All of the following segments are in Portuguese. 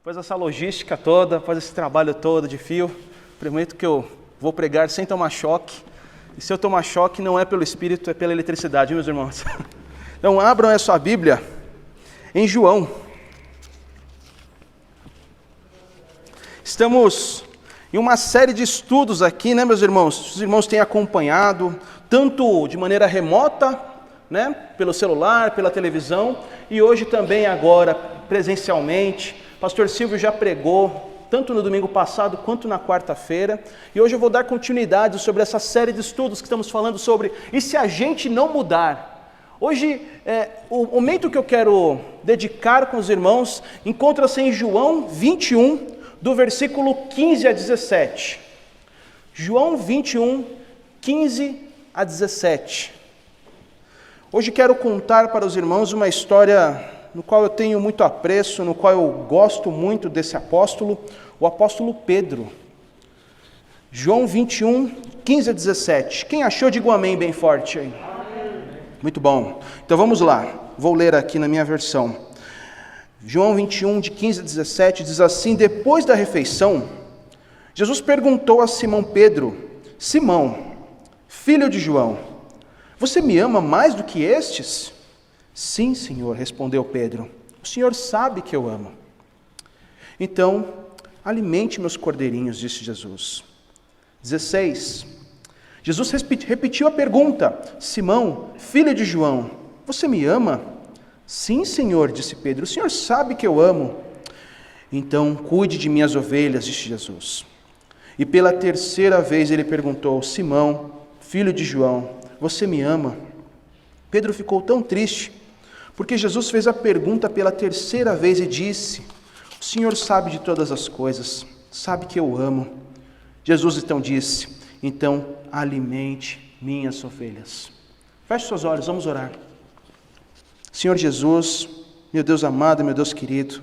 Depois dessa logística toda, após esse trabalho todo de fio, prometo que eu vou pregar sem tomar choque. E se eu tomar choque, não é pelo Espírito, é pela eletricidade, meus irmãos. Então abram a sua Bíblia em João. Estamos em uma série de estudos aqui, né, meus irmãos? Os irmãos têm acompanhado, tanto de maneira remota, né, pelo celular, pela televisão, e hoje também agora presencialmente. Pastor Silvio já pregou, tanto no domingo passado quanto na quarta-feira, e hoje eu vou dar continuidade sobre essa série de estudos que estamos falando sobre e se a gente não mudar. Hoje, o momento que eu quero dedicar com os irmãos encontra-se em João 21, do versículo 15 a 17. João 21, 15 a 17. Hoje quero contar para os irmãos uma história no qual eu tenho muito apreço, no qual eu gosto muito desse apóstolo, o apóstolo Pedro. João 21, 15 a 17. Quem achou, diga um amém bem forte aí. Amém. Muito bom. Então vamos lá, vou ler aqui na minha versão. João 21, de 15 a 17, diz assim: depois da refeição, Jesus perguntou a Simão Pedro: Simão, filho de João, você me ama mais do que estes? Sim, Senhor, respondeu Pedro, o Senhor sabe que eu amo. Então, alimente meus cordeirinhos, disse Jesus. 16. Jesus repetiu a pergunta: Simão, filho de João, você me ama? Sim, Senhor, disse Pedro, o Senhor sabe que eu amo. Então, cuide de minhas ovelhas, disse Jesus. E pela terceira vez ele perguntou: Simão, filho de João, você me ama? Pedro ficou tão triste, porque Jesus fez a pergunta pela terceira vez e disse: o Senhor sabe de todas as coisas, sabe que eu amo. Jesus então disse: então alimente minhas ovelhas. Feche seus olhos, vamos orar. Senhor Jesus, meu Deus amado, meu Deus querido,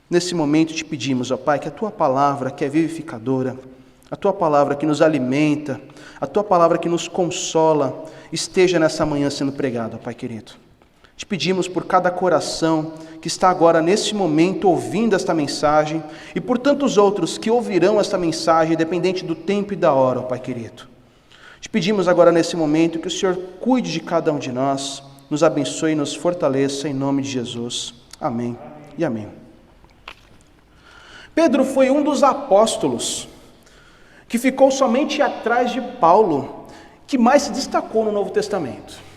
nesse momento te pedimos, ó Pai, que a Tua palavra, que é vivificadora, a Tua palavra que nos alimenta, a Tua palavra que nos consola, esteja nessa manhã sendo pregada, ó Pai querido. Te pedimos por cada coração que está agora nesse momento ouvindo esta mensagem e por tantos outros que ouvirão esta mensagem, independente do tempo e da hora, ó Pai querido. Te pedimos agora nesse momento que o Senhor cuide de cada um de nós, nos abençoe e nos fortaleça em nome de Jesus. Amém e amém. Pedro foi um dos apóstolos que ficou somente atrás de Paulo, que mais se destacou no Novo Testamento.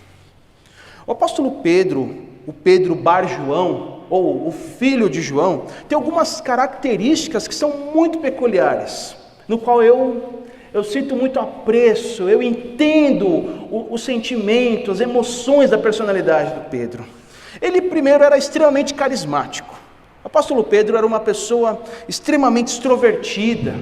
O apóstolo Pedro, o Pedro Bar João, ou o filho de João, tem algumas características que são muito peculiares, no qual eu sinto muito apreço, eu entendo o sentimento, as emoções da personalidade do Pedro. Ele primeiro era extremamente carismático. O apóstolo Pedro era uma pessoa extremamente extrovertida,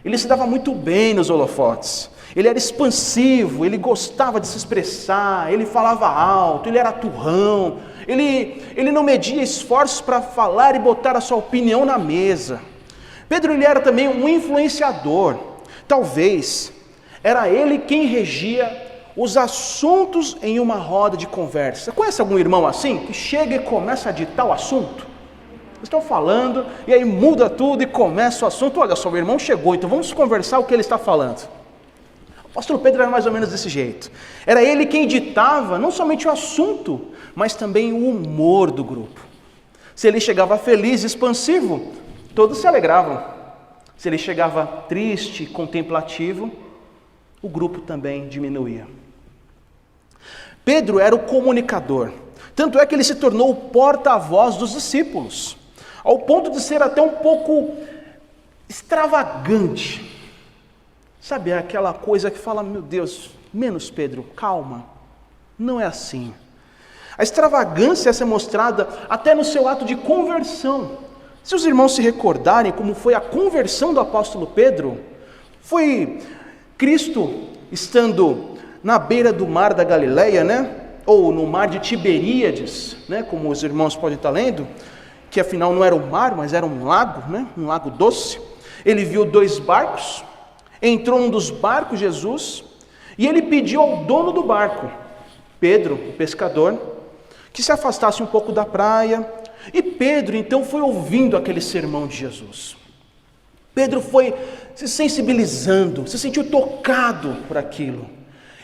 ele se dava muito bem nos holofotes. Ele era expansivo, ele gostava de se expressar, ele falava alto, ele era turrão, ele não media esforços para falar e botar a sua opinião na mesa. Pedro ele era também um influenciador, talvez era ele quem regia os assuntos em uma roda de conversa. Conhece algum irmão assim, que chega e começa a ditar o assunto? Estão falando e aí muda tudo e começa o assunto. Olha só, o irmão chegou, então vamos conversar o que ele está falando. O apóstolo Pedro era mais ou menos desse jeito. Era ele quem ditava não somente o assunto, mas também o humor do grupo. Se ele chegava feliz, expansivo, todos se alegravam. Se ele chegava triste, contemplativo, o grupo também diminuía. Pedro era o comunicador. Tanto é que ele se tornou o porta-voz dos discípulos, ao ponto de ser até um pouco extravagante. Sabe, aquela coisa que fala, meu Deus, menos Pedro, calma, não é assim. A extravagância essa é mostrada até no seu ato de conversão. Se os irmãos se recordarem como foi a conversão do apóstolo Pedro, foi Cristo estando na beira do mar da Galileia, né? Ou no mar de Tiberíades, né? Como os irmãos podem estar lendo, que afinal não era um mar, mas era um lago, né? Um lago doce. Ele viu 2 barcos, entrou num dos barcos, Jesus, e ele pediu ao dono do barco, Pedro, o pescador, que se afastasse um pouco da praia E Pedro então foi ouvindo aquele sermão de Jesus. Pedro foi se sensibilizando, se sentiu tocado por aquilo.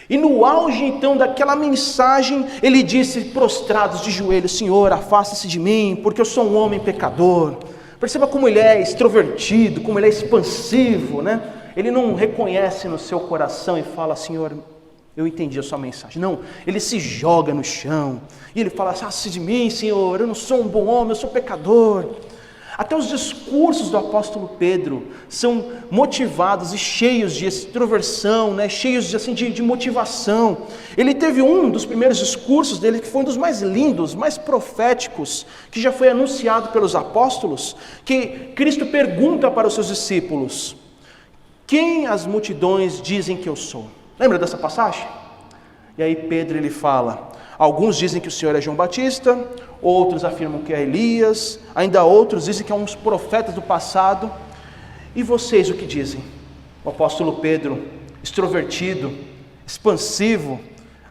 E no auge então daquela mensagem, ele disse, prostrados de joelhos: Senhor, afasta-se de mim, porque eu sou um homem pecador. Perceba como ele é extrovertido, como ele é expansivo, né? Ele não reconhece no seu coração e fala: Senhor, eu entendi a sua mensagem. Não, ele se joga no chão e ele fala: afasta-se de mim, Senhor, eu não sou um bom homem, eu sou pecador. Até os discursos do apóstolo Pedro são motivados e cheios de extroversão, né? Cheios de motivação. Ele teve um dos primeiros discursos dele, que foi um dos mais lindos, mais proféticos, que já foi anunciado pelos apóstolos, que Cristo pergunta para os seus discípulos: quem as multidões dizem que eu sou? Lembra dessa passagem? E aí Pedro ele fala: alguns dizem que o Senhor é João Batista, outros afirmam que é Elias, ainda outros dizem que é uns profetas do passado. E vocês o que dizem? O apóstolo Pedro, extrovertido, expansivo,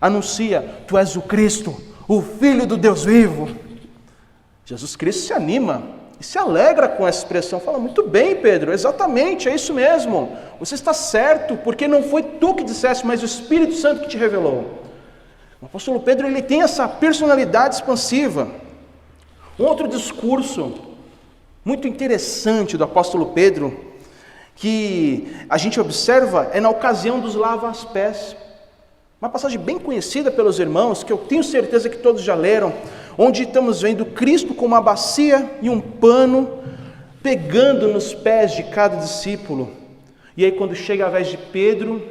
anuncia: tu és o Cristo, o Filho do Deus vivo. Jesus Cristo se anima e se alegra com essa expressão, fala: muito bem, Pedro, exatamente, é isso mesmo, você está certo, porque não foi tu que disseste, mas o Espírito Santo que te revelou. O apóstolo Pedro ele tem essa personalidade expansiva. Um outro discurso muito interessante do apóstolo Pedro, que a gente observa, é na ocasião dos lava-pés. Uma passagem bem conhecida pelos irmãos, que eu tenho certeza que todos já leram, onde estamos vendo Cristo com uma bacia e um pano, pegando nos pés de cada discípulo. E aí quando chega a vez de Pedro,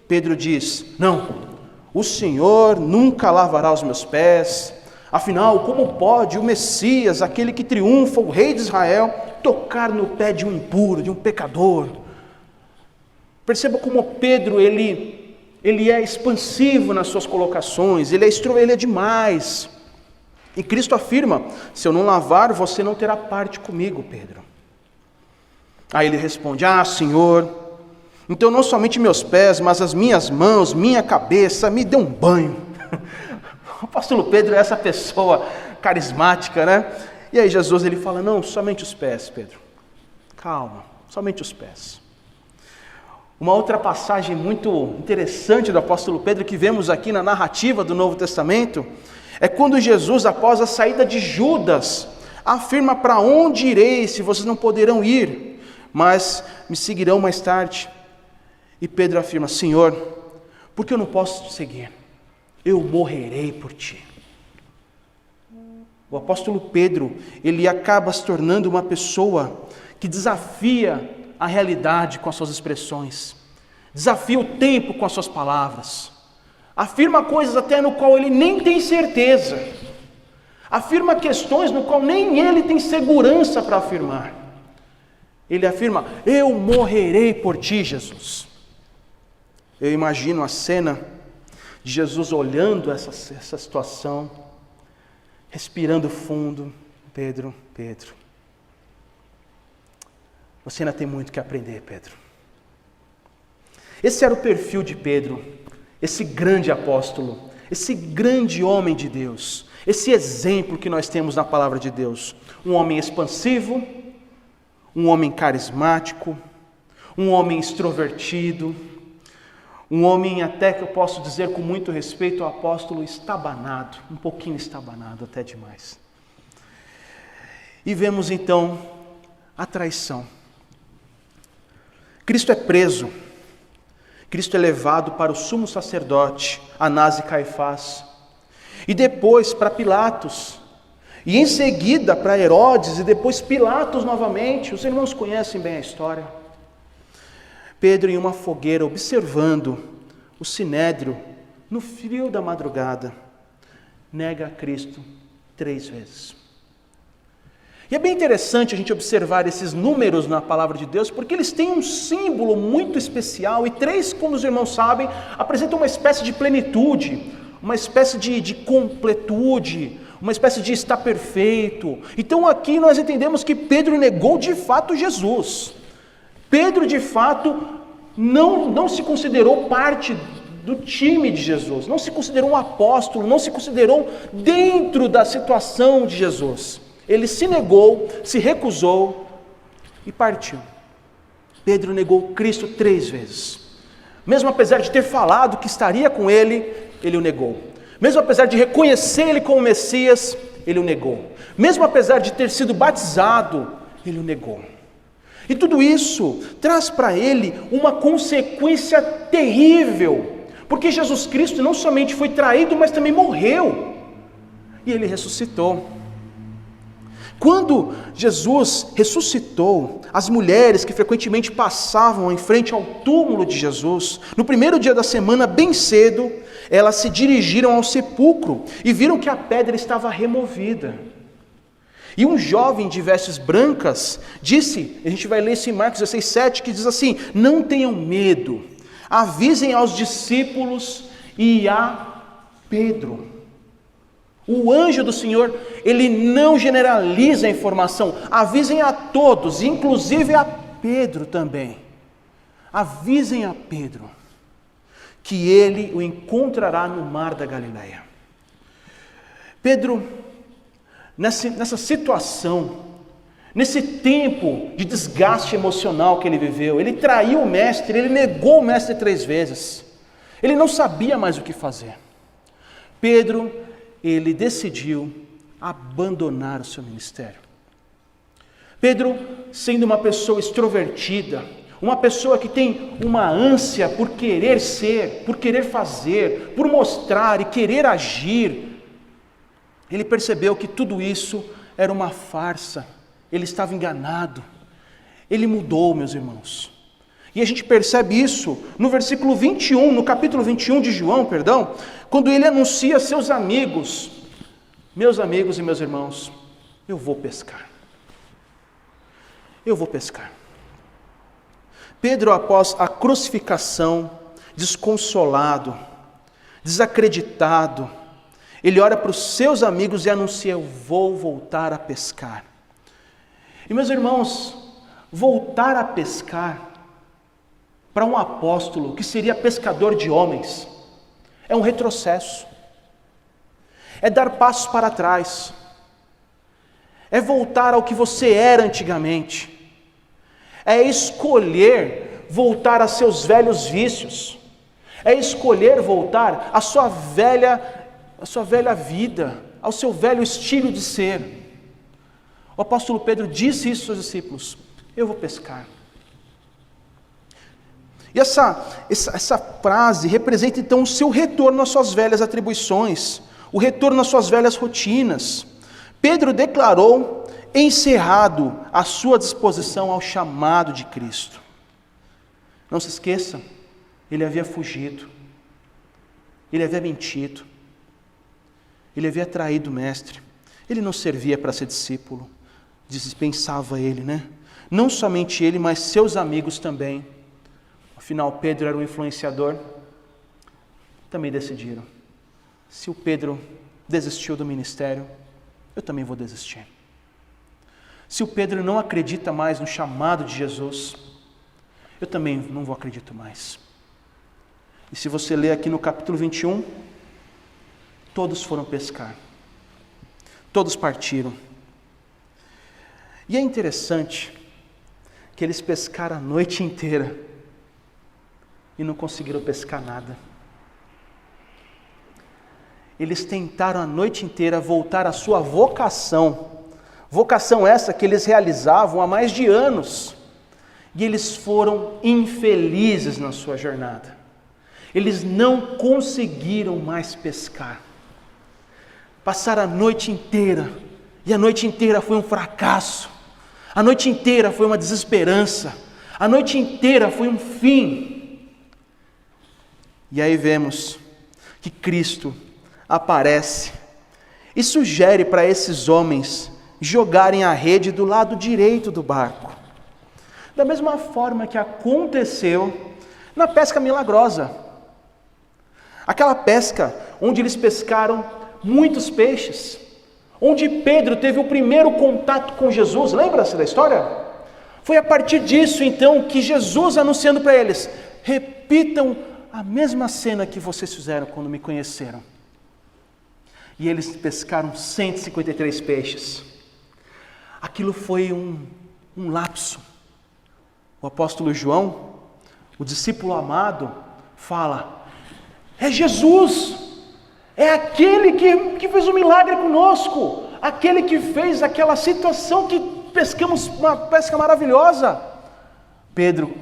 Pedro diz: não, o Senhor nunca lavará os meus pés. Afinal, como pode o Messias, aquele que triunfa, o Rei de Israel, tocar no pé de um impuro, de um pecador? Perceba como Pedro, ele é expansivo nas suas colocações, ele é demais. E Cristo afirma: se eu não lavar, você não terá parte comigo, Pedro. Aí ele responde: ah, Senhor, então não somente meus pés, mas as minhas mãos, minha cabeça, me dê um banho. O apóstolo Pedro é essa pessoa carismática, né? E aí Jesus ele fala: não, somente os pés, Pedro. Calma, somente os pés. Uma outra passagem muito interessante do apóstolo Pedro, que vemos aqui na narrativa do Novo Testamento, é quando Jesus, após a saída de Judas, afirma: para onde irei, se vocês não poderão ir, mas me seguirão mais tarde? E Pedro afirma: Senhor, porque eu não posso te seguir? Eu morrerei por ti. O apóstolo Pedro, ele acaba se tornando uma pessoa que desafia a realidade com as suas expressões, desafia o tempo com as suas palavras, afirma coisas até no qual ele nem tem certeza, afirma questões no qual nem ele tem segurança para afirmar. Ele afirma: eu morrerei por ti, Jesus. Eu imagino a cena de Jesus olhando essa situação, respirando fundo: Pedro, Pedro, você ainda tem muito que aprender, Pedro. Esse era o perfil de Pedro, esse grande apóstolo, esse grande homem de Deus, esse exemplo que nós temos na palavra de Deus. Um homem expansivo, um homem carismático, um homem extrovertido, um homem até que eu posso dizer com muito respeito ao apóstolo estabanado, um pouquinho estabanado até demais. E vemos então a traição. Cristo é preso, Cristo é levado para o sumo sacerdote, Anás e Caifás, e depois para Pilatos, e em seguida para Herodes, e depois Pilatos novamente. Os irmãos conhecem bem a história. Pedro em uma fogueira, observando o sinédrio, no frio da madrugada, nega a Cristo 3 vezes. E é bem interessante a gente observar esses números na palavra de Deus, porque eles têm um símbolo muito especial, e 3, como os irmãos sabem, apresentam uma espécie de plenitude, uma espécie de completude, uma espécie de estar perfeito. Então aqui nós entendemos que Pedro negou de fato Jesus. Pedro de fato não se considerou parte do time de Jesus, não se considerou um apóstolo, não se considerou dentro da situação de Jesus. Ele se negou, se recusou e partiu. Pedro negou Cristo 3 vezes. Mesmo apesar de ter falado que estaria com ele, ele o negou. Mesmo apesar de reconhecer ele como Messias, ele o negou. Mesmo apesar de ter sido batizado, ele o negou. E tudo isso traz para ele uma consequência terrível, porque Jesus Cristo não somente foi traído, mas também morreu. E ele ressuscitou. Quando Jesus ressuscitou, as mulheres que frequentemente passavam em frente ao túmulo de Jesus, no primeiro dia da semana, bem cedo, elas se dirigiram ao sepulcro e viram que a pedra estava removida. E um jovem de vestes brancas disse, a gente vai ler isso em Marcos 16:7, que diz assim: não tenham medo, avisem aos discípulos e a Pedro. O anjo do Senhor, ele não generaliza a informação, avisem a todos, inclusive a Pedro também. Avisem a Pedro que ele o encontrará no mar da Galileia. Pedro, nessa situação, nesse tempo de desgaste emocional que ele viveu, ele traiu o mestre, ele negou o mestre 3 vezes, ele não sabia mais o que fazer. Pedro, ele decidiu abandonar o seu ministério. Pedro, sendo uma pessoa extrovertida, uma pessoa que tem uma ânsia por querer ser, por querer fazer, por mostrar e querer agir, ele percebeu que tudo isso era uma farsa, ele estava enganado, ele mudou, meus irmãos. E a gente percebe isso no versículo 21, no capítulo 21 de João, quando ele anuncia a seus amigos: meus amigos e meus irmãos, eu vou pescar. Eu vou pescar. Pedro, após a crucificação, desconsolado, desacreditado, ele olha para os seus amigos e anuncia: eu vou voltar a pescar. E meus irmãos, voltar a pescar, para um apóstolo que seria pescador de homens, é um retrocesso, é dar passos para trás, é voltar ao que você era antigamente, é escolher voltar a seus velhos vícios, é escolher voltar à sua velha vida, ao seu velho estilo de ser. O apóstolo Pedro disse isso aos seus discípulos: eu vou pescar. E essa frase representa então o seu retorno às suas velhas atribuições, o retorno às suas velhas rotinas. Pedro declarou encerrado a sua disposição ao chamado de Cristo. Não se esqueça, ele havia fugido, ele havia mentido, ele havia traído o mestre, ele não servia para ser discípulo, dispensava ele, Não somente ele, mas seus amigos também. Afinal, Pedro era um influenciador, também decidiram: se o Pedro desistiu do ministério, eu também vou desistir. Se o Pedro não acredita mais no chamado de Jesus, eu também não vou acreditar mais. E se você ler aqui no capítulo 21, todos foram pescar, todos partiram. E é interessante que eles pescaram a noite inteira e não conseguiram pescar nada. Eles tentaram a noite inteira voltar à sua vocação essa que eles realizavam há mais de anos, e eles foram infelizes na sua jornada. Eles não conseguiram mais pescar. Passaram a noite inteira, e a noite inteira foi um fracasso, a noite inteira foi uma desesperança, a noite inteira foi um fim. E aí vemos que Cristo aparece e sugere para esses homens jogarem a rede do lado direito do barco, da mesma forma que aconteceu na pesca milagrosa, aquela pesca onde eles pescaram muitos peixes, onde Pedro teve o primeiro contato com Jesus. Lembra-se da história? Foi a partir disso então que Jesus, anunciando para eles: repitam a mesma cena que vocês fizeram quando me conheceram. E eles pescaram 153 peixes. aquilo foi um lapso. O apóstolo João, o discípulo amado, fala: é Jesus, é aquele que fez um milagre conosco, aquele que fez aquela situação que pescamos uma pesca maravilhosa. Pedro,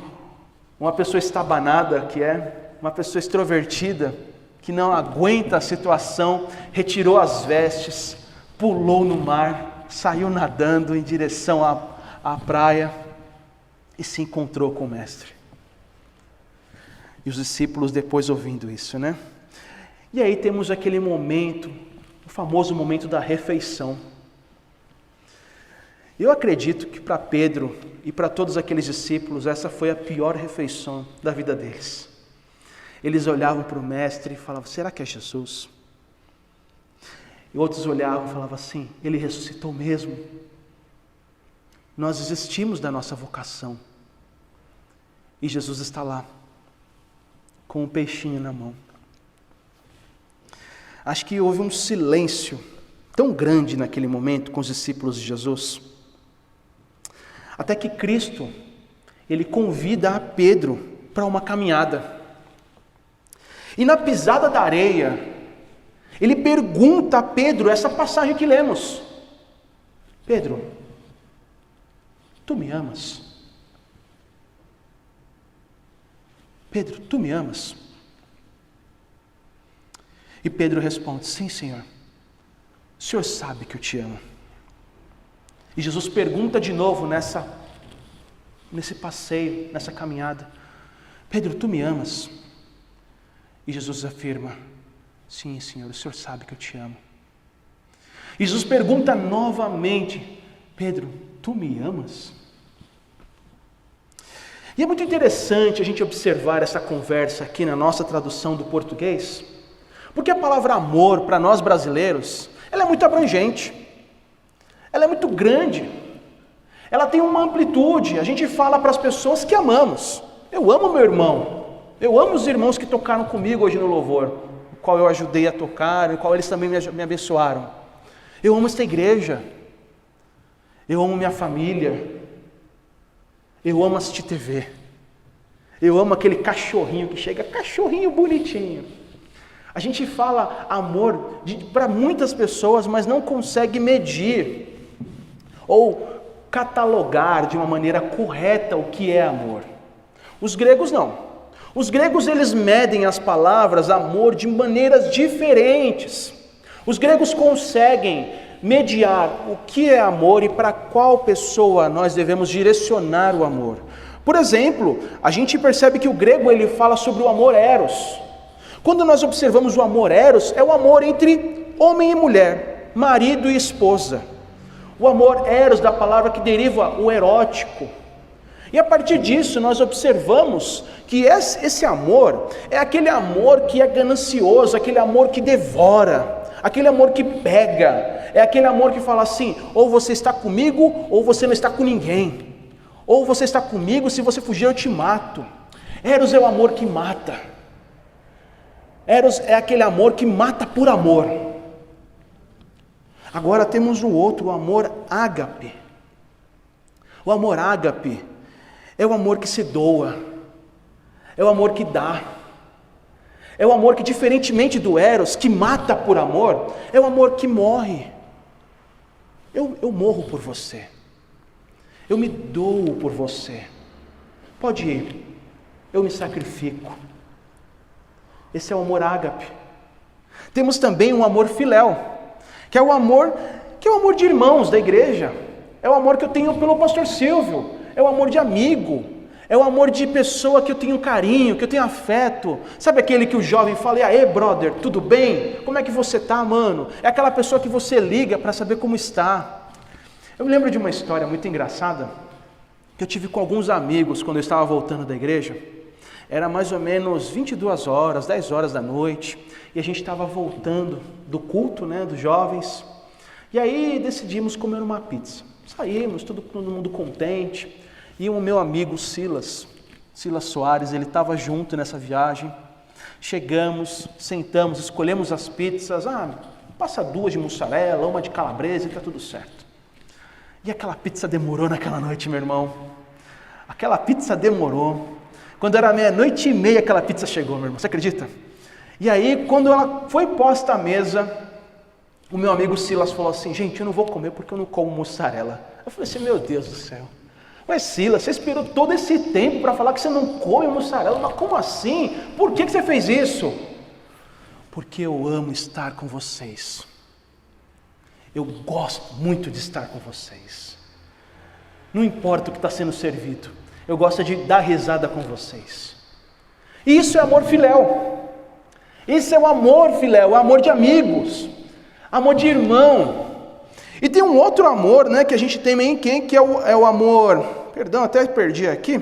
uma pessoa estabanada que é, uma pessoa extrovertida, que não aguenta a situação, retirou as vestes, pulou no mar, saiu nadando em direção à praia e se encontrou com o mestre. E os discípulos depois ouvindo isso, né? E aí temos aquele momento, o famoso momento da refeição. Eu acredito que para Pedro e para todos aqueles discípulos, essa foi a pior refeição da vida deles. Eles olhavam para o mestre e falavam: será que é Jesus? E outros olhavam e falavam assim: ele ressuscitou mesmo. Nós desistimos da nossa vocação. E Jesus está lá, com um peixinho na mão. Acho que houve um silêncio tão grande naquele momento com os discípulos de Jesus, até que Cristo, ele convida a Pedro para uma caminhada. E na pisada da areia, ele pergunta a Pedro essa passagem que lemos: Pedro, tu me amas? Pedro, tu me amas? E Pedro responde: sim, Senhor, o Senhor sabe que eu te amo. E Jesus pergunta de novo nesse passeio, nessa caminhada: Pedro, tu me amas? E Jesus afirma: sim, Senhor, o Senhor sabe que eu te amo. E Jesus pergunta novamente: Pedro, tu me amas? E é muito interessante a gente observar essa conversa aqui na nossa tradução do português, porque a palavra amor, para nós brasileiros, ela é muito abrangente, ela é muito grande, ela tem uma amplitude. A gente fala para as pessoas que amamos: eu amo meu irmão, eu amo os irmãos que tocaram comigo hoje no louvor, o qual eu ajudei a tocar, o qual eles também me abençoaram. Eu amo esta igreja, eu amo minha família, eu amo assistir TV, eu amo aquele cachorrinho que chega, cachorrinho bonitinho. A gente fala amor para muitas pessoas, mas não consegue medir ou catalogar de uma maneira correta o que é amor. Os gregos não. Os gregos, eles medem as palavras amor de maneiras diferentes. Os gregos conseguem mediar o que é amor e para qual pessoa nós devemos direcionar o amor. Por exemplo, a gente percebe que o grego, ele fala sobre o amor eros. Quando nós observamos o amor eros, é o amor entre homem e mulher, marido e esposa. O amor eros, da palavra que deriva o erótico. E a partir disso nós observamos que esse amor é aquele amor que é ganancioso, aquele amor que devora, aquele amor que pega, é aquele amor que fala assim: ou você está comigo ou você não está com ninguém, ou você está comigo, se você fugir eu te mato. Eros é o amor que mata. Eros é aquele amor que mata por amor. Agora temos o outro, o amor ágape. O amor ágape é o amor que se doa, é o amor que dá, é o amor que, diferentemente do eros, que mata por amor, é o amor que morre. Eu morro por você, eu me dou por você, pode ir, eu me sacrifico. Esse é o amor ágape. Temos também um amor filéu, que é o amor de irmãos da igreja, é o amor que eu tenho pelo pastor Silvio, é o amor de amigo, é o amor de pessoa que eu tenho carinho, que eu tenho afeto. Sabe aquele que o jovem fala: e aí, brother, tudo bem? Como é que você tá, mano? É aquela pessoa que você liga para saber como está. Eu me lembro de uma história muito engraçada que eu tive com alguns amigos quando eu estava voltando da igreja. Era mais ou menos 22 horas, 10 horas da noite, e a gente estava voltando do culto, né, dos jovens, e aí decidimos comer uma pizza. Saímos, todo mundo contente, e o meu amigo Silas Soares, ele estava junto nessa viagem. Chegamos, sentamos, escolhemos as pizzas, passa 2 de mussarela, uma de calabresa e está tudo certo. E aquela pizza demorou naquela noite, meu irmão. Aquela pizza demorou. Quando era 00:30, aquela pizza chegou, meu irmão. Você acredita? E aí, quando ela foi posta à mesa, o meu amigo Silas falou assim: gente, eu não vou comer porque eu não como mussarela. Eu falei assim: meu Deus do céu. Mas Silas, você esperou todo esse tempo para falar que você não come mussarela? Mas como assim? Por que você fez isso? Porque eu amo estar com vocês. Eu gosto muito de estar com vocês. Não importa o que está sendo servido, eu gosto de dar risada com vocês. E isso é amor filéu. Esse é o amor filéu, o amor de amigos, amor de irmão. E tem um outro amor, né, que a gente tem em quem, que é o amor, perdão, até perdi aqui.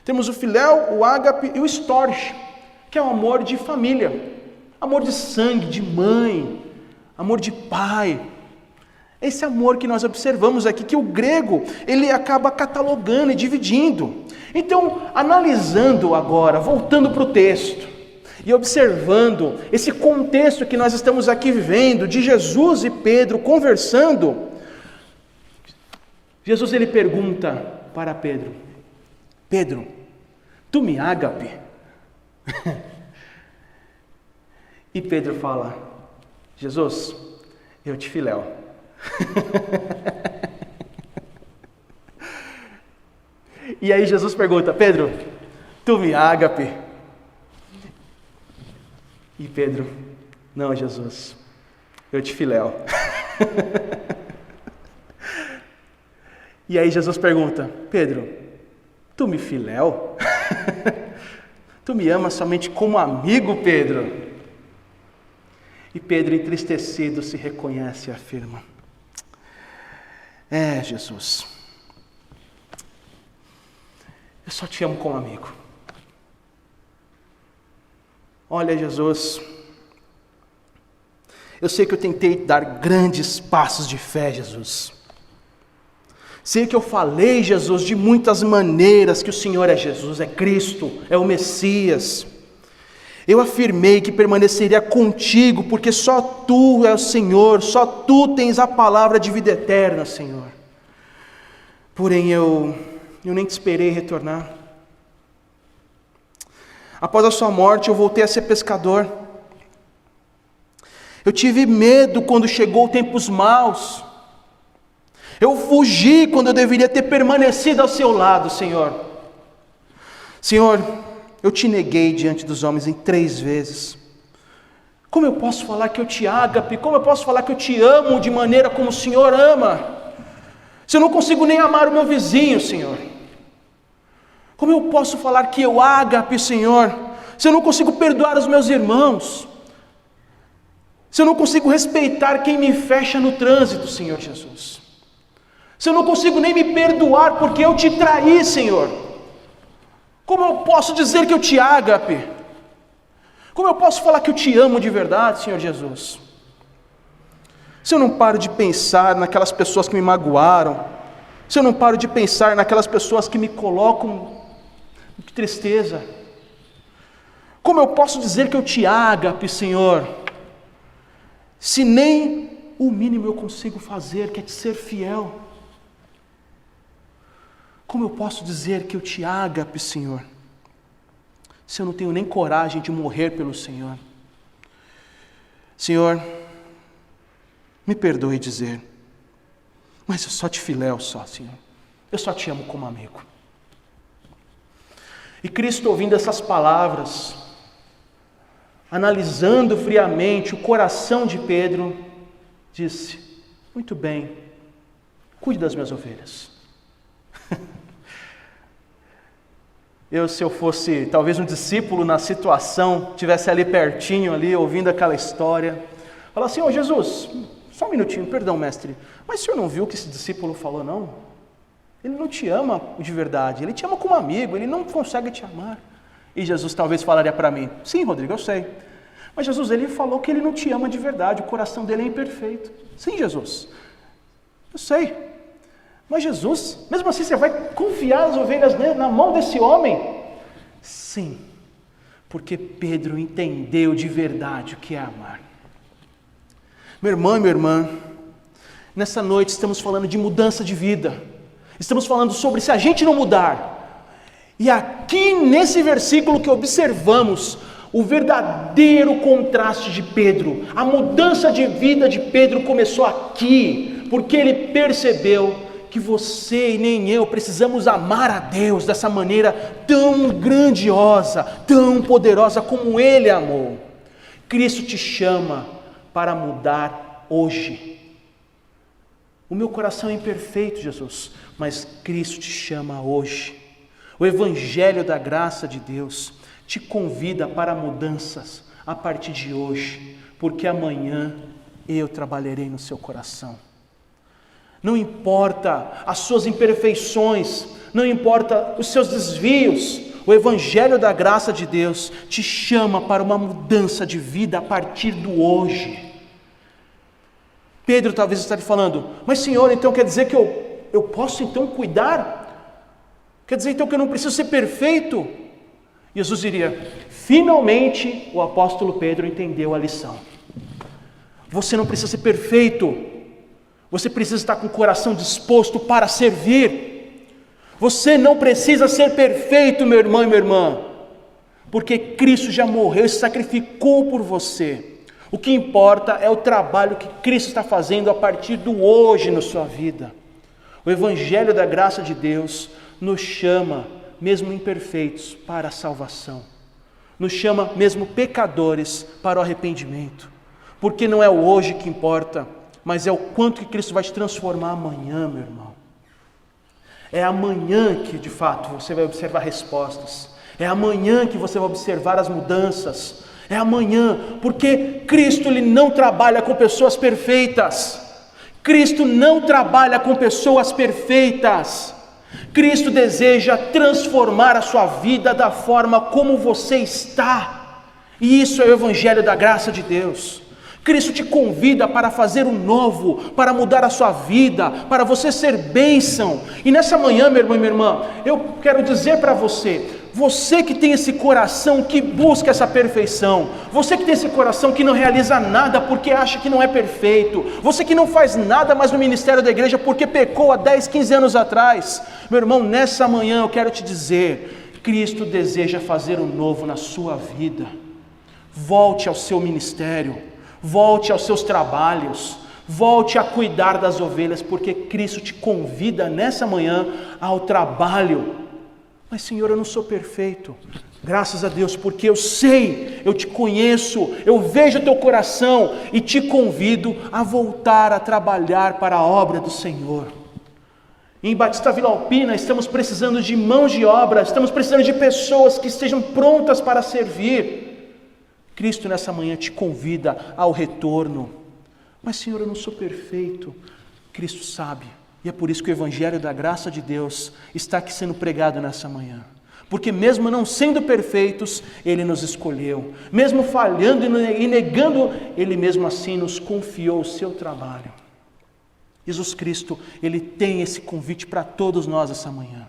Temos o filéu, o ágape e o storge, que é o amor de família, amor de sangue, de mãe, amor de pai. Esse amor que nós observamos aqui, que o grego, ele acaba catalogando e dividindo. Então, analisando agora, voltando para o texto, e observando esse contexto que nós estamos aqui vivendo, de Jesus e Pedro conversando, Jesus ele pergunta para Pedro: Pedro, tu me ágape? E Pedro fala: Jesus, eu te filéu. E aí Jesus pergunta: Pedro, tu me ágape? E Pedro: não, Jesus, eu te filéu. E aí Jesus pergunta: Pedro, tu me filéu? Tu me amas somente como amigo, Pedro? E Pedro, entristecido, se reconhece e afirma: Jesus, eu só te amo como amigo. Olha, Jesus, eu sei que eu tentei dar grandes passos de fé, Jesus. Sei que eu falei, Jesus, de muitas maneiras que o Senhor é Jesus, é Cristo, é o Messias. Eu afirmei que permaneceria contigo, porque só Tu é o Senhor, só Tu tens a palavra de vida eterna, Senhor. Porém, eu nem te esperei retornar. Após a sua morte, eu voltei a ser pescador. Eu tive medo quando chegou tempos maus. Eu fugi quando eu deveria ter permanecido ao seu lado, Senhor. Senhor, eu te neguei diante dos homens em 3 vezes. Como eu posso falar que eu te ágape? Como eu posso falar que eu te amo de maneira como o Senhor ama? Se eu não consigo nem amar o meu vizinho, Senhor. Como eu posso falar que eu ágape, Senhor, se eu não consigo perdoar os meus irmãos? Se eu não consigo respeitar quem me fecha no trânsito, Senhor Jesus? Se eu não consigo nem me perdoar porque eu te traí, Senhor? Como eu posso dizer que eu te ágape? Como eu posso falar que eu te amo de verdade, Senhor Jesus? Se eu não paro de pensar naquelas pessoas que me magoaram, se eu não paro de pensar naquelas pessoas que me colocam de tristeza, como eu posso dizer que eu te ágape, Senhor, se nem o mínimo eu consigo fazer, que é te ser fiel? Como eu posso dizer que eu te ágape, Senhor, se eu não tenho nem coragem de morrer pelo Senhor? Senhor, me perdoe dizer, mas eu só te filéu só, Senhor. Eu só te amo como amigo. E Cristo, ouvindo essas palavras, analisando friamente o coração de Pedro, disse: muito bem, cuide das minhas ovelhas. Se eu fosse talvez um discípulo na situação, estivesse ali pertinho, ali, ouvindo aquela história, falar assim: ô Jesus, só um minutinho, perdão mestre, mas o senhor não viu o que esse discípulo falou não? Ele não te ama de verdade, ele te ama como amigo, ele não consegue te amar. E Jesus talvez falaria para mim: sim, Rodrigo, eu sei, mas Jesus, ele falou que ele não te ama de verdade, o coração dele é imperfeito. Sim, Jesus, eu sei. Mas Jesus, mesmo assim você vai confiar as ovelhas na mão desse homem? Sim, porque Pedro entendeu de verdade o que é amar. Meu irmão e minha irmã, Nessa noite estamos falando de mudança de vida. Estamos falando sobre se a gente não mudar. E aqui nesse versículo que observamos o verdadeiro contraste de Pedro. A mudança de vida de Pedro começou aqui, porque ele percebeu que você e nem eu precisamos amar a Deus dessa maneira tão grandiosa, tão poderosa como Ele amou. Cristo te chama para mudar hoje. O meu coração é imperfeito, Jesus, mas Cristo te chama hoje. O Evangelho da graça de Deus te convida para mudanças a partir de hoje, porque amanhã eu trabalharei no seu coração. Não importa as suas imperfeições, não importa os seus desvios, o Evangelho da graça de Deus te chama para uma mudança de vida a partir do hoje. Pedro talvez estaria falando, mas Senhor, então quer dizer que eu posso então cuidar? Quer dizer então que eu não preciso ser perfeito? Jesus diria, finalmente o apóstolo Pedro entendeu a lição. Você não precisa ser perfeito, você precisa estar com o coração disposto para servir. Você não precisa ser perfeito, meu irmão e minha irmã, porque Cristo já morreu e se sacrificou por você. O que importa é o trabalho que Cristo está fazendo a partir do hoje na sua vida. O Evangelho da graça de Deus nos chama, mesmo imperfeitos, para a salvação. Nos chama, mesmo pecadores, para o arrependimento. Porque não é o hoje que importa, mas é o quanto que Cristo vai te transformar amanhã, meu irmão. É amanhã que, de fato, você vai observar respostas. É amanhã que você vai observar as mudanças. É amanhã, porque Cristo ele não trabalha com pessoas perfeitas. Cristo não trabalha com pessoas perfeitas. Cristo deseja transformar a sua vida da forma como você está. E isso é o Evangelho da graça de Deus. Cristo te convida para fazer o novo, para mudar a sua vida, para você ser bênção. E nessa manhã, meu irmão e minha irmã, eu quero dizer para você, você que tem esse coração que busca essa perfeição, você que tem esse coração que não realiza nada porque acha que não é perfeito, você que não faz nada mais no ministério da igreja porque pecou há 10, 15 anos atrás, meu irmão, nessa manhã eu quero te dizer, Cristo deseja fazer o novo na sua vida. Volte ao seu ministério, volte aos seus trabalhos, volte a cuidar das ovelhas, porque Cristo te convida nessa manhã ao trabalho. Mas Senhor, eu não sou perfeito. Graças a Deus, porque eu sei, eu te conheço, eu vejo o teu coração e te convido a voltar a trabalhar para a obra do Senhor. Em Batista Vila Alpina estamos precisando de mãos de obra, estamos precisando de pessoas que estejam prontas para servir. Cristo nessa manhã te convida ao retorno. Mas Senhor, eu não sou perfeito. Cristo sabe. E é por isso que o Evangelho da graça de Deus está aqui sendo pregado nessa manhã. Porque mesmo não sendo perfeitos, Ele nos escolheu. Mesmo falhando e negando, Ele mesmo assim nos confiou o seu trabalho. Jesus Cristo, Ele tem esse convite para todos nós essa manhã.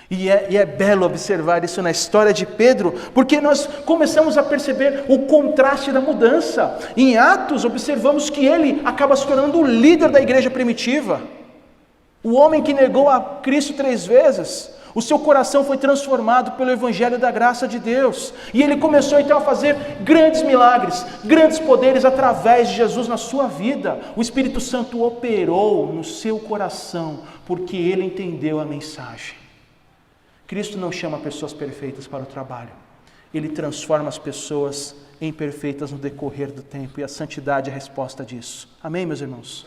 E é belo observar isso na história de Pedro, porque nós começamos a perceber o contraste da mudança. Em Atos, observamos que ele acaba se tornando o líder da igreja primitiva. O homem que negou a Cristo 3 vezes, o seu coração foi transformado pelo Evangelho da graça de Deus. E ele começou então a fazer grandes milagres, grandes poderes através de Jesus na sua vida. O Espírito Santo operou no seu coração, porque ele entendeu a mensagem. Cristo não chama pessoas perfeitas para o trabalho. Ele transforma as pessoas em perfeitas no decorrer do tempo. E a santidade é a resposta disso. Amém, meus irmãos?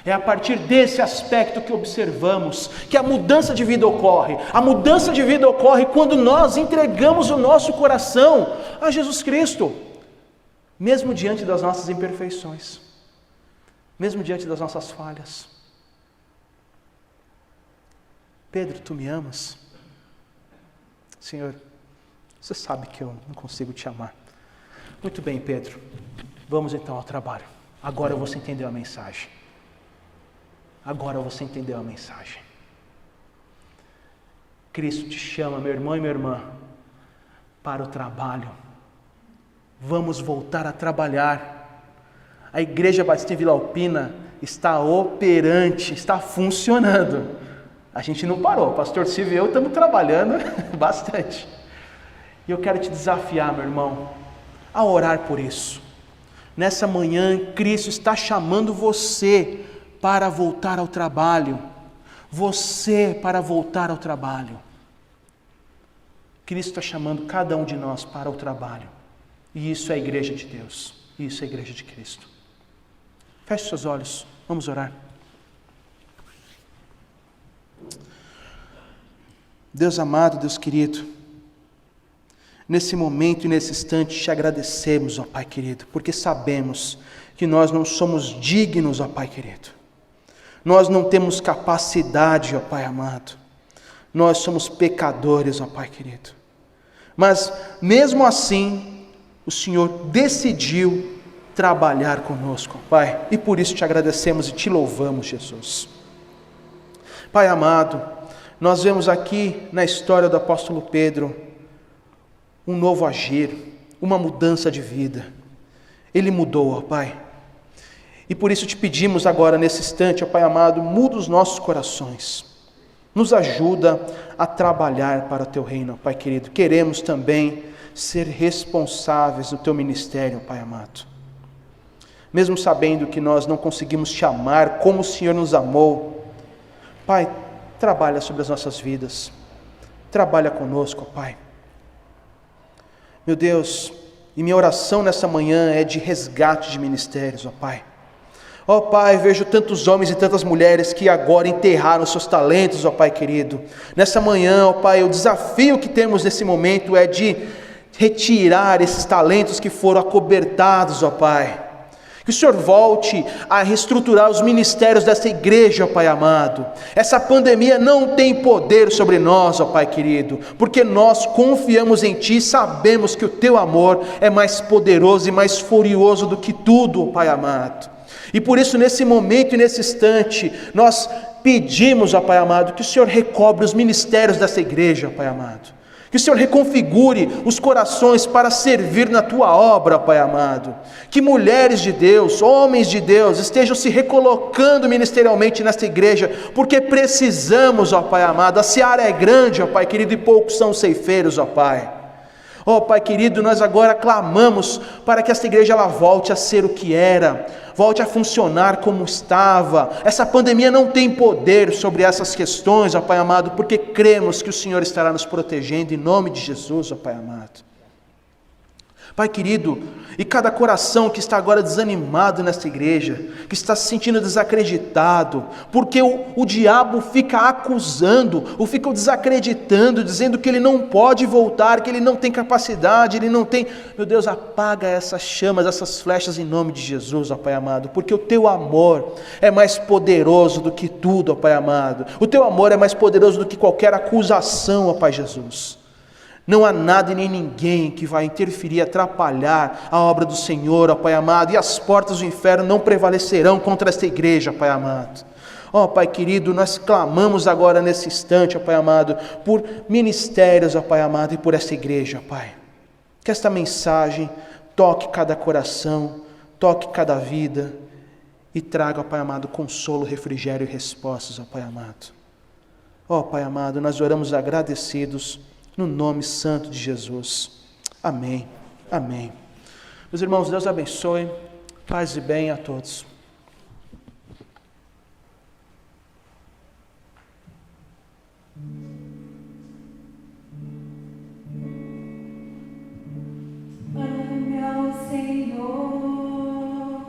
É a partir desse aspecto que observamos que a mudança de vida ocorre. A mudança de vida ocorre quando nós entregamos o nosso coração a Jesus Cristo. Mesmo diante das nossas imperfeições. Mesmo diante das nossas falhas. Pedro, tu me amas? Senhor, você sabe que eu não consigo te amar. Muito bem, Pedro. Vamos então ao trabalho. Agora você entendeu a mensagem. Agora você entendeu a mensagem. Cristo te chama, meu irmão e minha irmã, para o trabalho. Vamos voltar a trabalhar. A Igreja Batista em Vila Alpina está operante, está funcionando. A gente não parou, o pastor Silvio e eu estamos trabalhando bastante. E eu quero te desafiar, meu irmão, a orar por isso. Nessa manhã, Cristo está chamando você para voltar ao trabalho. Você para voltar ao trabalho. Cristo está chamando cada um de nós para o trabalho. E isso é a igreja de Deus. Isso é a igreja de Cristo. Feche seus olhos, vamos orar. Deus amado, Deus querido, nesse momento e nesse instante te agradecemos, ó Pai querido, porque sabemos que nós não somos dignos, ó Pai querido. Nós não temos capacidade, ó Pai amado. Nós somos pecadores, ó Pai querido. Mas mesmo assim, o Senhor decidiu trabalhar conosco, ó Pai. E por isso te agradecemos e te louvamos, Jesus. Pai amado, nós vemos aqui na história do apóstolo Pedro um novo agir, uma mudança de vida. Ele mudou, ó Pai. E por isso te pedimos agora nesse instante, ó Pai amado, muda os nossos corações. Nos ajuda a trabalhar para o Teu reino, ó Pai querido. Queremos também ser responsáveis no Teu ministério, ó Pai amado. Mesmo sabendo que nós não conseguimos te amar como o Senhor nos amou, Pai, trabalha sobre as nossas vidas. Trabalha conosco, ó Pai. Meu Deus, e minha oração nessa manhã é de resgate de ministérios, ó Pai. Ó Pai, vejo tantos homens e tantas mulheres que agora enterraram seus talentos, ó Pai querido. Nessa manhã, ó Pai, o desafio que temos nesse momento é de retirar esses talentos que foram acobertados, ó Pai. Que o Senhor volte a reestruturar os ministérios dessa igreja, ó Pai amado. Essa pandemia não tem poder sobre nós, ó Pai querido, porque nós confiamos em Ti e sabemos que o Teu amor é mais poderoso e mais furioso do que tudo, ó Pai amado. E por isso, nesse momento e nesse instante, nós pedimos, ó Pai amado, que o Senhor recobre os ministérios dessa igreja, ó Pai amado. Que o Senhor reconfigure os corações para servir na Tua obra, Pai amado. Que mulheres de Deus, homens de Deus, estejam se recolocando ministerialmente nesta igreja, porque precisamos, ó Pai amado. A seara é grande, ó Pai querido, e poucos são ceifeiros, ó Pai. Ó Pai querido, nós agora clamamos para que esta igreja ela volte a ser o que era, volte a funcionar como estava. Essa pandemia não tem poder sobre essas questões, ó Pai amado, porque cremos que o Senhor estará nos protegendo em nome de Jesus, ó Pai amado. Pai querido, e cada coração que está agora desanimado nesta igreja, que está se sentindo desacreditado, porque o diabo fica acusando, ou fica desacreditando, dizendo que ele não pode voltar, que ele não tem capacidade, ele não tem... Meu Deus, apaga essas chamas, essas flechas em nome de Jesus, ó Pai amado, porque o Teu amor é mais poderoso do que tudo, ó Pai amado. O Teu amor é mais poderoso do que qualquer acusação, ó Pai Jesus. Não há nada e nem ninguém que vai interferir, atrapalhar a obra do Senhor, ó Pai amado, e as portas do inferno não prevalecerão contra esta igreja, Pai amado. Ó Pai querido, nós clamamos agora nesse instante, ó Pai amado, por ministérios, ó Pai amado, e por esta igreja, ó Pai. Que esta mensagem toque cada coração, toque cada vida, e traga, ó Pai amado, consolo, refrigério e respostas, ó Pai amado. Ó Pai amado, nós oramos agradecidos, no nome santo de Jesus. Amém. Amém. Meus irmãos, Deus abençoe. Paz e bem a todos. Ame ao Senhor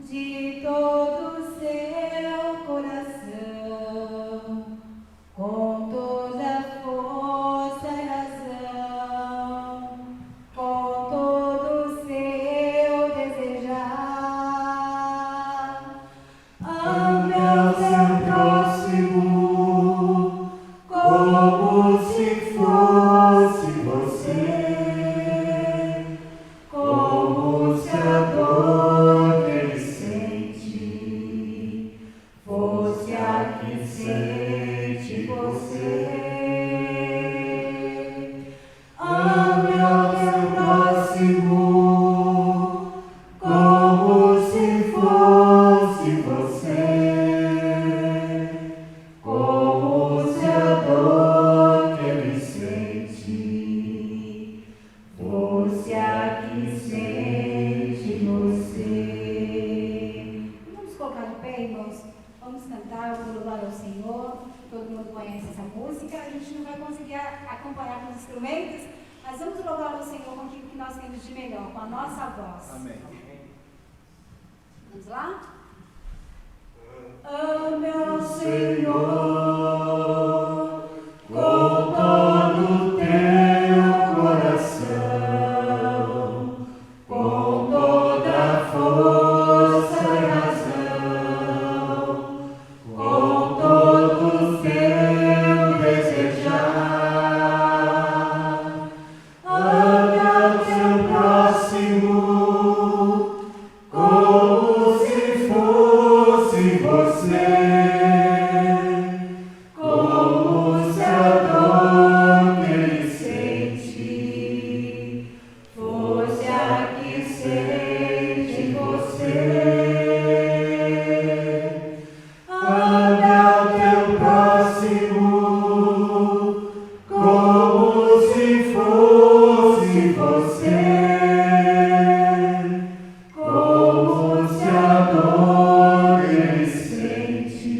de todo o seu coração, com toda a força e razão, com todo o seu desejar. conseguir acompanhar com os instrumentos, mas vamos louvar o Senhor com aquilo que nós temos de melhor, com a nossa voz. Amém. Vamos lá? Ame ao Senhor com todo o teu coração, com toda a força e razão, com todo o teu desejar. Ame ao teu próximo como se fosse você, como se a dor que ele sente fosse a que sente você. Ame ao teu próximo como se fosse você, como se a dor que ele sente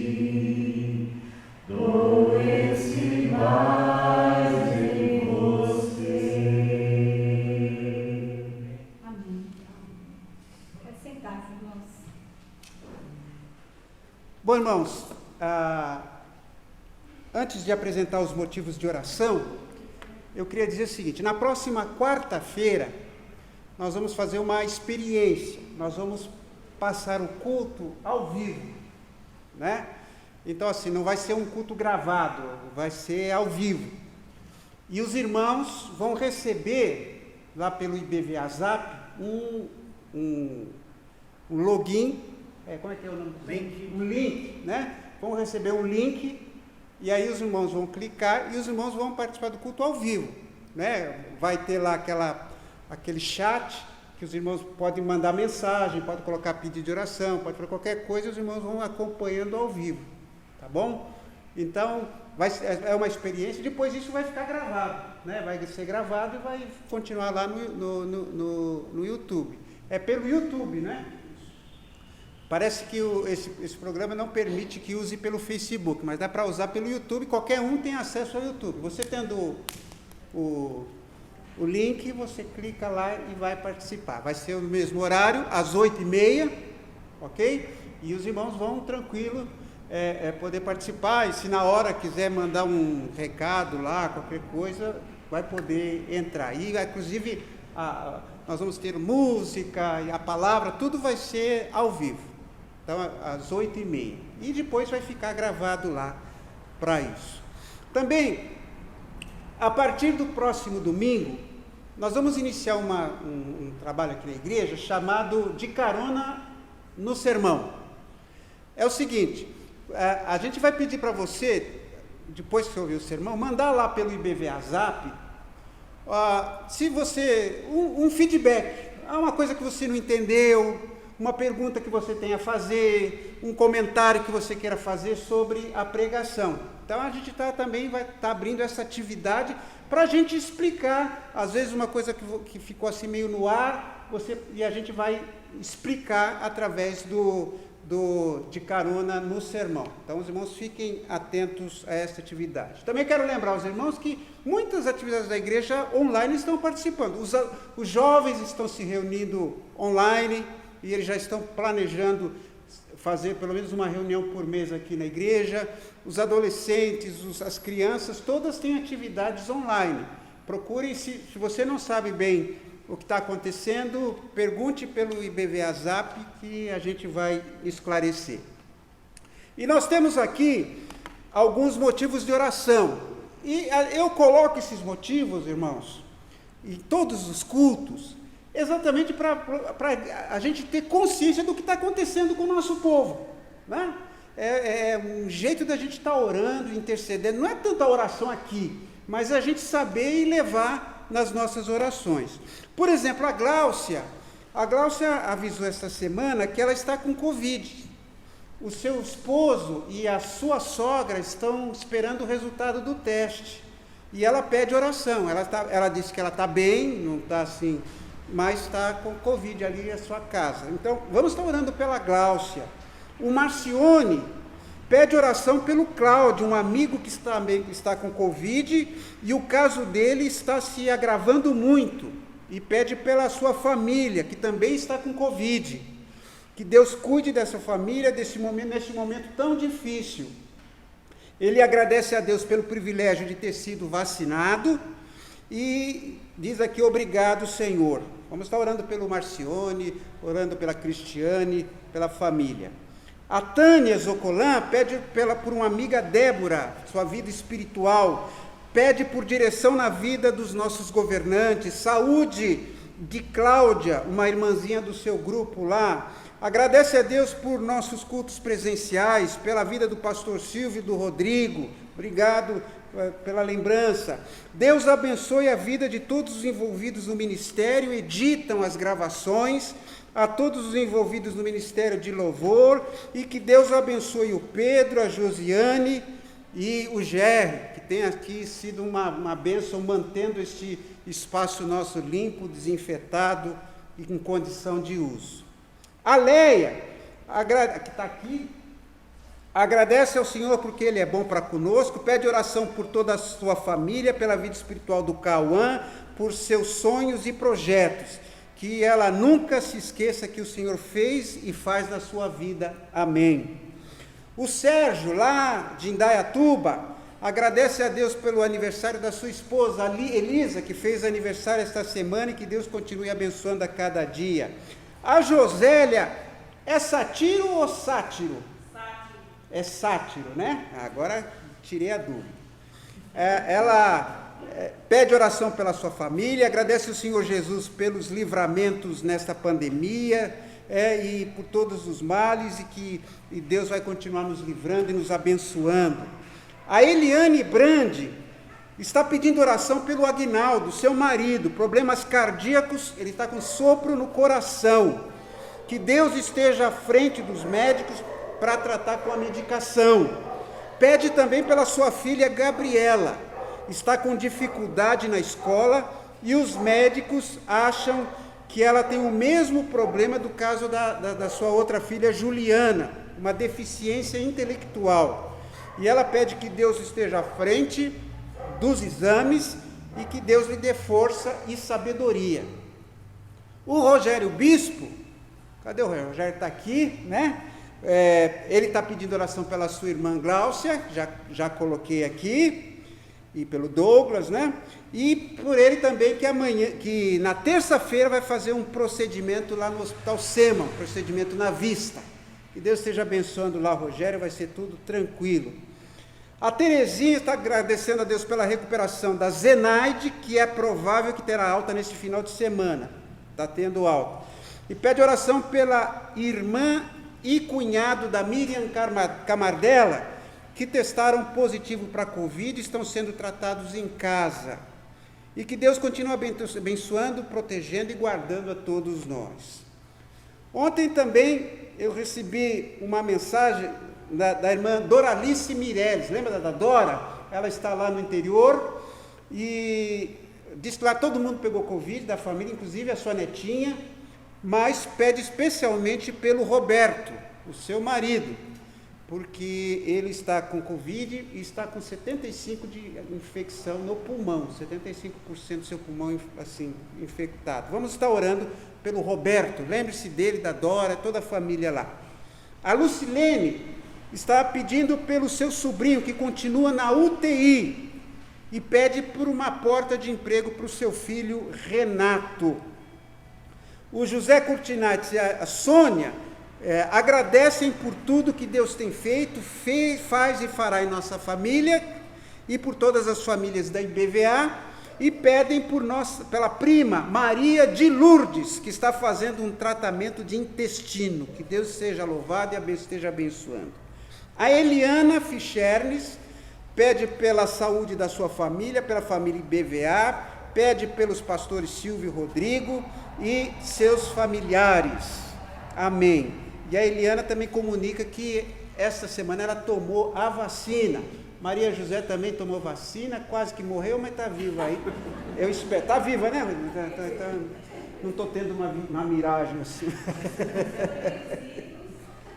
doesse mais em você. Amém. Pode sentar, irmãos. Bom, irmãos, antes de apresentar os motivos de oração, eu queria dizer o seguinte: na próxima quarta-feira, nós vamos fazer uma experiência, nós vamos passar o culto ao vivo, né? Então, assim, não vai ser um culto gravado, vai ser ao vivo. E os irmãos vão receber, lá pelo IBVA Zap, um login, como é que é o nome? Um link, né? Vão receber um link, e aí os irmãos vão clicar, e os irmãos vão participar do culto ao vivo, né? Vai ter lá aquele chat, que os irmãos podem mandar mensagem, podem colocar pedido de oração, pode fazer qualquer coisa, os irmãos vão acompanhando ao vivo, tá bom? Então, é uma experiência, depois isso vai ficar gravado, né? Vai ser gravado e vai continuar lá no YouTube. É pelo YouTube, né? Parece que esse programa não permite que use pelo Facebook, mas dá para usar pelo YouTube, qualquer um tem acesso ao YouTube. Você tendo o link, você clica lá e vai participar. Vai ser no mesmo horário, às 8h30, ok? E os irmãos vão tranquilo poder participar, e se na hora quiser mandar um recado lá, qualquer coisa, vai poder entrar. E, inclusive, nós vamos ter música e a palavra, tudo vai ser ao vivo. Então, às 8h30. E depois vai ficar gravado lá para isso. Também, a partir do próximo domingo, nós vamos iniciar um trabalho aqui na igreja chamado De Carona no Sermão. É o seguinte, a gente vai pedir para você, depois que você ouvir o sermão, mandar lá pelo IBVA Zap, se você, um feedback, uma coisa que você não entendeu, uma pergunta que você tenha a fazer, um comentário que você queira fazer sobre a pregação. Então a gente também vai estar abrindo essa atividade para a gente explicar, às vezes uma coisa que ficou assim meio no ar, e a gente vai explicar através de carona no sermão. Então os irmãos fiquem atentos a essa atividade. Também quero lembrar os irmãos que muitas atividades da igreja online estão participando. Os jovens estão se reunindo online, e eles já estão planejando fazer pelo menos uma reunião por mês aqui na igreja. Os adolescentes, as crianças, todas têm atividades online. Procure, se você não sabe bem o que está acontecendo, pergunte pelo IBVA Zap, que a gente vai esclarecer. E nós temos aqui alguns motivos de oração. E eu coloco esses motivos, irmãos, em todos os cultos, exatamente para a gente ter consciência do que está acontecendo com o nosso povo, né? É um jeito da gente estar orando, intercedendo, não é tanta oração aqui, mas a gente saber e levar nas nossas orações. Por exemplo, a Gláucia avisou esta semana que ela está com Covid. O seu esposo e a sua sogra estão esperando o resultado do teste, e ela pede oração. Ela disse que ela está bem, não está assim, mas está com Covid ali na sua casa. Então, vamos estar orando pela Gláucia. O Marcione Pede oração pelo Cláudio, um amigo que está com Covid, e o caso dele está se agravando muito. E pede pela sua família, que também está com Covid. Que Deus cuide dessa família nesse momento tão difícil. Ele agradece a Deus pelo privilégio de ter sido vacinado e diz aqui: obrigado, Senhor. Vamos estar orando pelo Marcione, orando pela Cristiane, pela família. A Tânia Zocolan pede por uma amiga Débora, sua vida espiritual, pede por direção na vida dos nossos governantes, saúde de Cláudia, uma irmãzinha do seu grupo lá. Agradece a Deus por nossos cultos presenciais, pela vida do pastor Silvio e do Rodrigo. Obrigado pela lembrança. Deus abençoe a vida de todos os envolvidos no ministério, editam as gravações, a todos os envolvidos no ministério de louvor, e que Deus abençoe o Pedro, a Josiane e o Gerry, que tem aqui sido uma bênção, mantendo este espaço nosso limpo, desinfetado e em condição de uso. A Leia, que está aqui, agradece ao Senhor porque Ele é bom para conosco, pede oração por toda a sua família, pela vida espiritual do Cauã, por seus sonhos e projetos, que ela nunca se esqueça que o Senhor fez e faz na sua vida. Amém. O Sérgio, lá de Indaiatuba, agradece a Deus pelo aniversário da sua esposa, Elisa, que fez aniversário esta semana, e que Deus continue abençoando a cada dia. A Josélia, é satiro ou sátiro? Sátiro. É sátiro, né? Agora tirei a dúvida. Ela pede oração pela sua família, agradece ao Senhor Jesus pelos livramentos nesta pandemia, e por todos os males, e Deus vai continuar nos livrando e nos abençoando. A Eliane Brandi está pedindo oração pelo Aguinaldo, seu marido, problemas cardíacos, ele está com sopro no coração, que Deus esteja à frente dos médicos para tratar com a medicação. Pede também pela sua filha Gabriela, está com dificuldade na escola, e os médicos acham que ela tem o mesmo problema do caso da sua outra filha Juliana, uma deficiência intelectual. E ela pede que Deus esteja à frente dos exames e que Deus lhe dê força e sabedoria. O Rogério Bispo, cadê o Rogério? O Rogério está aqui, né? Ele está pedindo oração pela sua irmã Gláucia, já coloquei aqui, e pelo Douglas, né? E por ele também, que na terça-feira vai fazer um procedimento lá no Hospital SEMA, um procedimento na vista. Que Deus esteja abençoando lá o Rogério, vai ser tudo tranquilo. A Terezinha está agradecendo a Deus pela recuperação da Zenaide, que é provável que terá alta neste final de semana. Está tendo alta. E pede oração pela irmã e cunhado da Miriam Camardella, que testaram positivo para a Covid, estão sendo tratados em casa. E que Deus continue abençoando, protegendo e guardando a todos nós. Ontem também eu recebi uma mensagem da irmã Doralice Mireles, lembra da Dora? Ela está lá no interior e diz que lá todo mundo pegou Covid, da família, inclusive a sua netinha, mas pede especialmente pelo Roberto, o seu marido, porque ele está com Covid e está com 75% de infecção no pulmão, 75% do seu pulmão assim, infectado. Vamos estar orando pelo Roberto, lembre-se dele, da Dora, toda a família lá. A Lucilene está pedindo pelo seu sobrinho, que continua na UTI, e pede por uma porta de emprego para o seu filho Renato. O José Curtinati e a Sônia agradecem por tudo que Deus tem feito, faz e fará em nossa família, e por todas as famílias da IBVA, e pedem pela prima Maria de Lourdes, que está fazendo um tratamento de intestino. Que Deus seja louvado e esteja abençoando. A Eliana Fichernes pede pela saúde da sua família, pela família IBVA, pede pelos pastores Silvio e Rodrigo e seus familiares. Amém. E a Eliana também comunica que esta semana ela tomou a vacina. Maria José também tomou vacina, quase que morreu, mas está viva aí. Eu espero. Está viva, né? Não estou tendo uma miragem assim.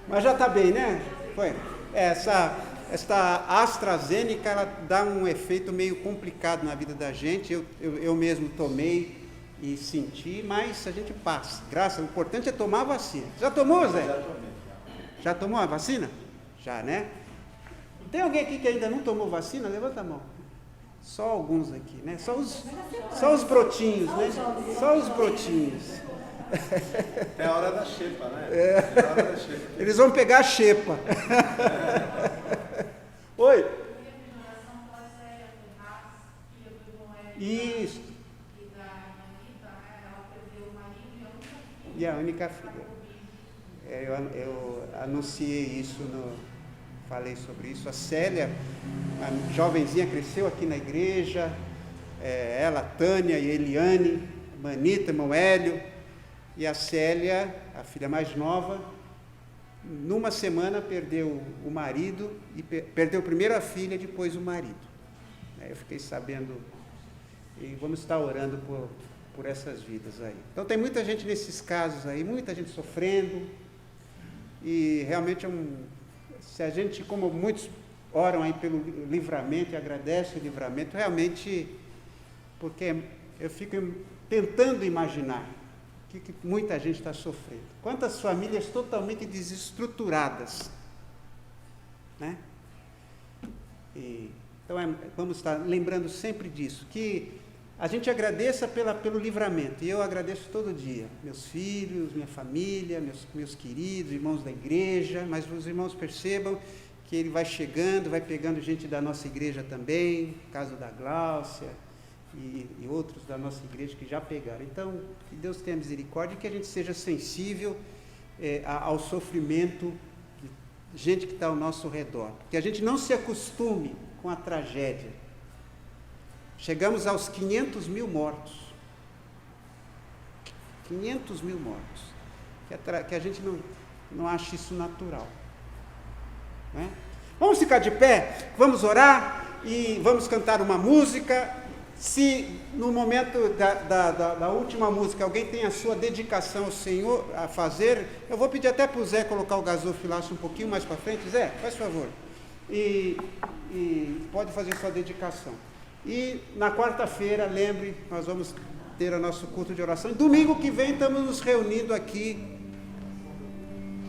Mas já está bem, né? Foi. Esta AstraZeneca, ela dá um efeito meio complicado na vida da gente. Eu mesmo tomei e senti, mas a gente passa. O importante é tomar a vacina. Já tomou, Zé? Já tomei. Já tomou a vacina? Já, né? Tem alguém aqui que ainda não tomou vacina? Levanta a mão. Só alguns aqui, né? Só os brotinhos, né? Só os brotinhos. É a hora da xepa, né? É a hora da xepa. Eles vão pegar a xepa. Oi? Isso. E a única filha. Eu anunciei isso, falei sobre isso. A Célia, a jovenzinha, cresceu aqui na igreja. Ela, Tânia e Eliane, Manita, irmão Hélio. E a Célia, a filha mais nova, numa semana perdeu o marido, e perdeu primeiro a filha, depois o marido. Eu fiquei sabendo, e vamos estar orando por essas vidas aí. Então tem muita gente nesses casos aí, muita gente sofrendo, e realmente se a gente, como muitos oram aí pelo livramento e agradecem o livramento, realmente, porque eu fico tentando imaginar que muita gente está sofrendo. Quantas famílias totalmente desestruturadas, né? Então, vamos estar lembrando sempre disso, que a gente agradeça pelo livramento, e eu agradeço todo dia, meus filhos, minha família, meus queridos, irmãos da igreja, mas os irmãos percebam que ele vai chegando, vai pegando gente da nossa igreja também, caso da Gláucia, e outros da nossa igreja que já pegaram. Então, que Deus tenha misericórdia e que a gente seja sensível ao sofrimento de gente que está ao nosso redor. Que a gente não se acostume com a tragédia. Chegamos aos 500 mil mortos. 500 mil mortos. Que a gente não ache isso natural. Né? Vamos ficar de pé, vamos orar e vamos cantar uma música. Se no momento da última música alguém tem a sua dedicação ao Senhor a fazer, eu vou pedir até para o Zé colocar o gasofilaço um pouquinho mais para frente. Zé, faz favor. E pode fazer sua dedicação. E na quarta-feira, lembre, nós vamos ter o nosso culto de oração. E domingo que vem estamos nos reunindo aqui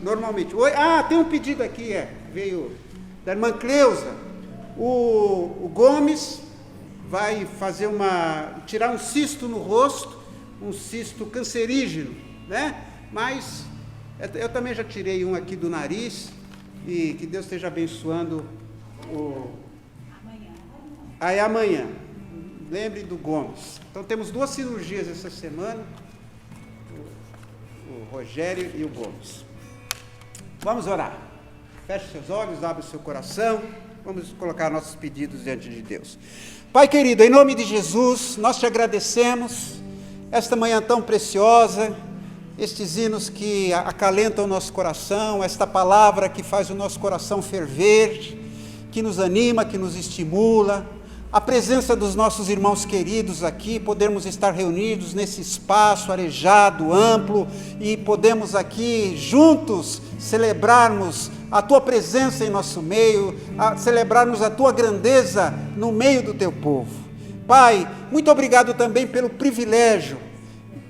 normalmente. Tem um pedido aqui, veio da irmã Cleusa. O Gomes vai tirar um cisto no rosto, um cisto cancerígeno, né? Mas eu também já tirei um aqui do nariz, e que Deus esteja abençoando amanhã. Lembre do Gomes. Então temos 2 cirurgias essa semana, o Rogério e o Gomes. Vamos orar. Feche seus olhos, abre o seu coração, vamos colocar nossos pedidos diante de Deus. Pai querido, em nome de Jesus, nós te agradecemos esta manhã tão preciosa, estes hinos que acalentam o nosso coração, esta palavra que faz o nosso coração ferver, que nos anima, que nos estimula, a presença dos nossos irmãos queridos aqui, podermos estar reunidos nesse espaço arejado, amplo, e podemos aqui juntos celebrarmos a Tua presença em nosso meio, celebrarmos a Tua grandeza no meio do Teu povo. Pai, muito obrigado também pelo privilégio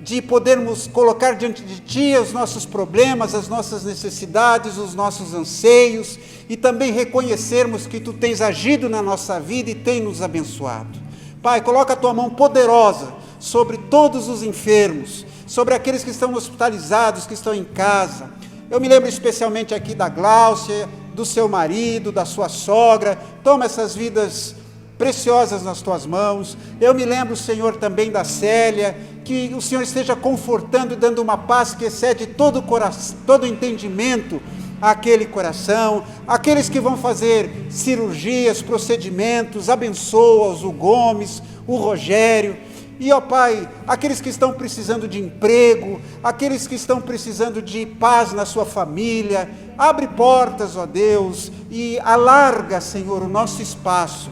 de podermos colocar diante de Ti os nossos problemas, as nossas necessidades, os nossos anseios, e também reconhecermos que Tu tens agido na nossa vida e tem nos abençoado. Pai, coloca a Tua mão poderosa sobre todos os enfermos, sobre aqueles que estão hospitalizados, que estão em casa. Eu me lembro especialmente aqui da Gláucia, do seu marido, da sua sogra. Toma essas vidas preciosas nas Tuas mãos. Eu me lembro, Senhor, também da Célia, que o Senhor esteja confortando e dando uma paz que excede todo entendimento àquele coração. Aqueles que vão fazer cirurgias, procedimentos, abençoa-os, o Gomes, o Rogério. E, ó Pai, aqueles que estão precisando de emprego, aqueles que estão precisando de paz na sua família, abre portas, ó Deus, e alarga, Senhor, o nosso espaço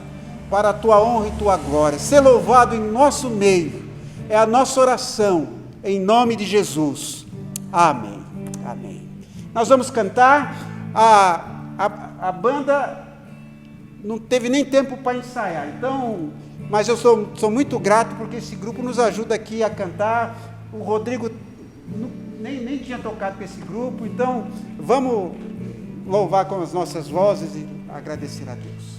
para a Tua honra e Tua glória. Ser louvado em nosso meio, é a nossa oração, em nome de Jesus. Amém. Amém. Nós vamos cantar a banda não teve nem tempo para ensaiar. Então, mas eu sou muito grato porque esse grupo nos ajuda aqui a cantar. O Rodrigo nem tinha tocado com esse grupo, então vamos louvar com as nossas vozes e agradecer a Deus.